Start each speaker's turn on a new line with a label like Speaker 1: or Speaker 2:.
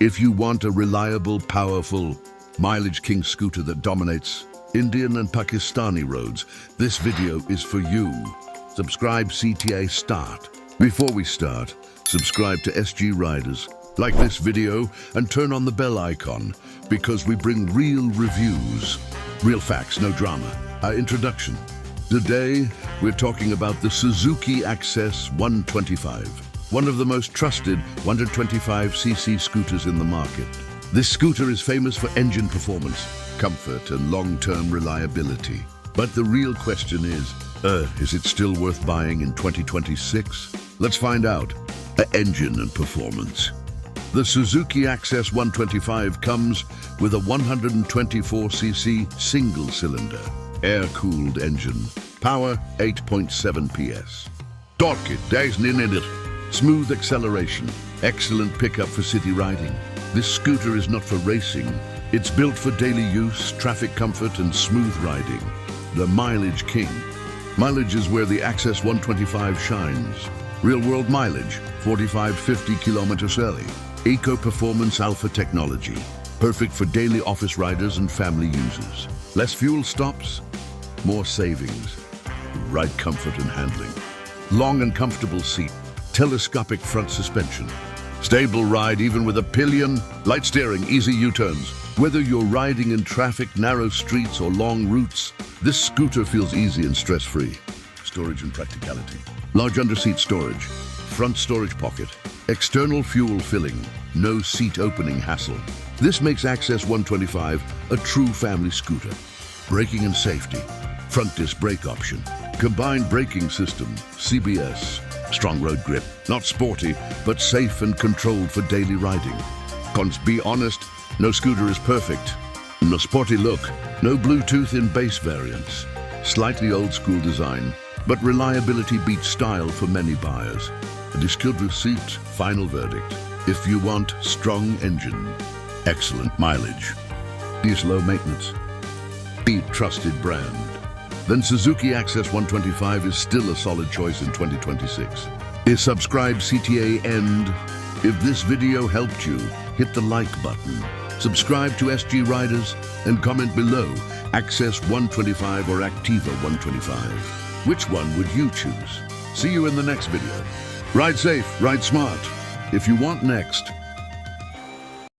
Speaker 1: If you want a reliable, powerful, mileage king scooter that dominates Indian and Pakistani roads, this video is for you. Subscribe CTA Start. Before we start, subscribe to SG Riders, like this video and turn on the bell icon because we bring real reviews, real facts, no drama. Our introduction. Today, we're talking about the Suzuki Access 125, one of the most trusted 125cc scooters in the market. This scooter is famous for engine performance, comfort, and long-term reliability. But the real question is it still worth buying in 2026? Let's find out. Engine and performance. The Suzuki Access 125 comes with a 124cc single-cylinder, air-cooled engine, power 8.7 PS. Torque it, there's in it. Smooth acceleration, excellent pickup for city riding. This scooter is not for racing. It's built for daily use, traffic comfort, and smooth riding. The mileage king. Mileage is where the Access 125 shines. Real-world mileage, 45-50 kilometers early. Eco-performance alpha technology, perfect for daily office riders and family users. Less fuel stops, more savings. Ride comfort and handling. Long and comfortable seat, telescopic front suspension. Stable ride even with a pillion, light steering, easy U-turns. Whether you're riding in traffic, narrow streets, or long routes, this scooter feels easy and stress-free. Storage and practicality. Large underseat storage, front storage pocket, external fuel filling, no seat opening hassle. This makes Access 125 a true family scooter. Braking and safety, front disc brake option, combined braking system, CBS, strong road grip, not sporty, but safe and controlled for daily riding. Cons, be honest, no scooter is perfect. No sporty look, no Bluetooth in base variants. Slightly old school design, but reliability beats style for many buyers. A discount receipt, final verdict. If you want strong engine, excellent mileage, is low maintenance, be trusted brand, then Suzuki Access 125 is still a solid choice in 2026. Is subscribe CTA end. If this video helped you, hit the like button. Subscribe to SG Riders and comment below Access 125 or Activa 125. Which one would you choose? See you in the next video. Ride safe, ride smart. If you want next,